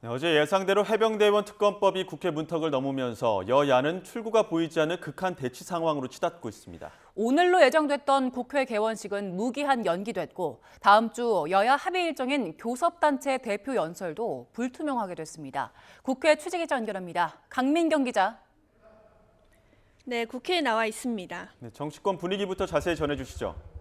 네, 어제 예상대로 해병대원 특검법이 국회 문턱을 넘으면서 여야는 출구가 보이지 않는 극한 대치 상황으로 치닫고 있습니다. 오늘로 예정됐던 국회 개원식은 무기한 연기됐고 다음 주 여야 합의 일정인 교섭단체 대표 연설도 불투명하게 됐습니다. 국회 취재기자 연결합니다. 강민경 기자. 네, 국회에 나와 있습니다. 네, 정치권 분위기부터 자세히 전해주시죠.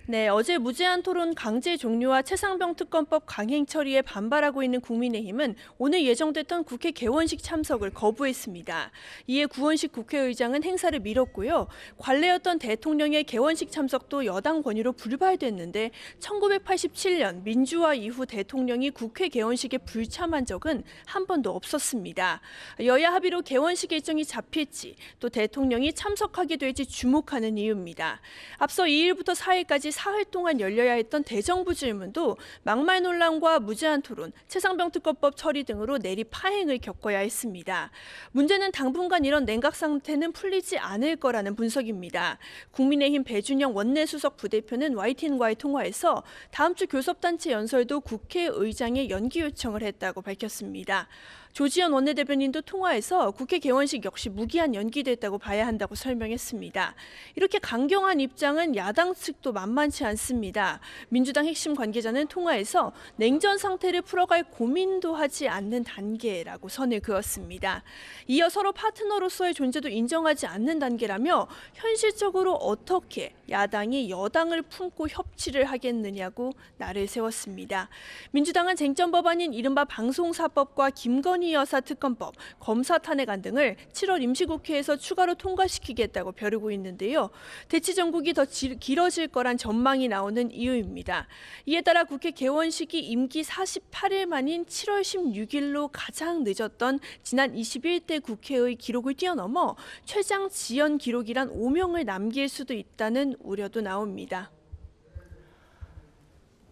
네, 어제 무제한 토론 강제 종료와 최상병 특검법 강행 처리에 반발하고 있는 국민의힘은 오늘 예정됐던 국회 개원식 참석을 거부했습니다. 이에 구원식 국회의장은 행사를 미뤘고요. 관례였던 대통령의 개원식 참석도 여당 권유로 불발됐는데 1987년 민주화 이후 대통령이 국회 개원식에 불참한 적은 한 번도 없었습니다. 여야 합의로 개원식 일정이 잡힐지 또 대통령이 참석하게 될지 주목하는 이유입니다. 앞서 2일부터 4일까지 사흘 동안 열려야 했던 대정부 질문도 막말 논란과 무제한 토론, 최상병 특검법 처리 등으로 내리 파행을 겪어야 했습니다. 문제는 당분간 이런 냉각 상태는 풀리지 않을 거라는 분석입니다. 국민의힘 배준영 원내수석 부대표는 YTN과의 통화에서 다음 주 교섭단체 연설도 국회의장에 연기 요청을 했다고 밝혔습니다. 조지현 원내대변인도 통화에서 국회 개원식 역시 무기한 연기됐다고 봐야 한다고 설명했습니다. 이렇게 강경한 입장은 야당 측도 만만치 않습니다. 민주당 핵심 관계자는 통화에서 냉전 상태를 풀어갈 고민도 하지 않는 단계라고 선을 그었습니다. 이어 서로 파트너로서의 존재도 인정하지 않는 단계라며 현실적으로 어떻게 야당이 여당을 품고 협치를 하겠느냐고 날을 세웠습니다. 민주당은 쟁점 법안인 이른바 방송사법과 김건희 여사 특검법, 검사 탄핵안 등을 7월 임시국회에서 추가로 통과시키겠다고 벼르고 있는데요. 대치 전국이 더 길어질 거란 전망이 나오는 이유입니다. 이에 따라 국회 개원식이 임기 48일 만인 7월 16일로 가장 늦었던 지난 21대 국회의 기록을 뛰어넘어 최장 지연 기록이란 오명을 남길 수도 있다는 우려도 나옵니다.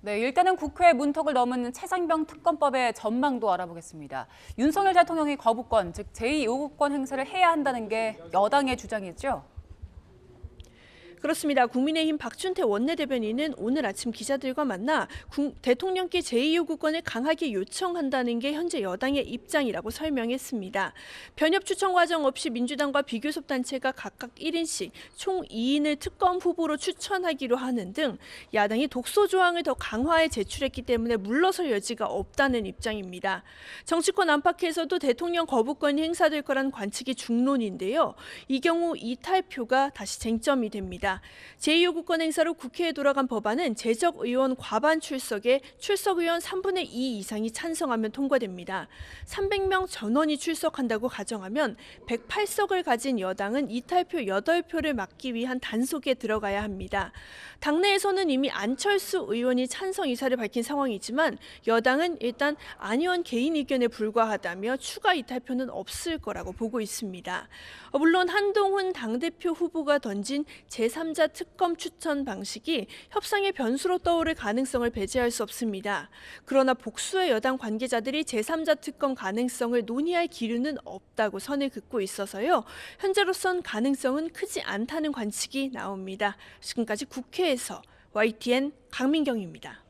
네, 일단은 국회 문턱을 넘은 최상병 특검법의 전망도 알아보겠습니다. 윤석열 대통령이 거부권, 즉 제2요구권 행사를 해야 한다는 게 여당의 주장이죠? 그렇습니다. 국민의힘 박준태 원내대변인은 오늘 아침 기자들과 만나 대통령께 제2요구권을 강하게 요청한다는 게 현재 여당의 입장이라고 설명했습니다. 변협 추천 과정 없이 민주당과 비교섭단체가 각각 1인씩 총 2인을 특검 후보로 추천하기로 하는 등 야당이 독소 조항을 더 강화해 제출했기 때문에 물러설 여지가 없다는 입장입니다. 정치권 안팎에서도 대통령 거부권이 행사될 거란 관측이 중론인데요. 이 경우 이탈표가 다시 쟁점이 됩니다. 제2요구권 행사로 국회에 돌아간 법안은 재적 의원 과반 출석에 출석 의원 3분의 2 이상이 찬성하면 통과됩니다. 300명 전원이 출석한다고 가정하면 108석을 가진 여당은 이탈표 8표를 막기 위한 단속에 들어가야 합니다. 당내에서는 이미 안철수 의원이 찬성 의사를 밝힌 상황이지만 여당은 일단 안 의원 개인 의견에 불과하다며 추가 이탈표는 없을 거라고 보고 있습니다. 물론 한동훈 당대표 후보가 던진 제3자 특검 추천 방식이 협상의 변수로 떠오를 가능성을 배제할 수 없습니다. 그러나 복수의 여당 관계자들이 제3자 특검 가능성을 논의할 기류는 없다고 선을 긋고 있어서요. 현재로선 가능성은 크지 않다는 관측이 나옵니다. 지금까지 국회에서 YTN 강민경입니다.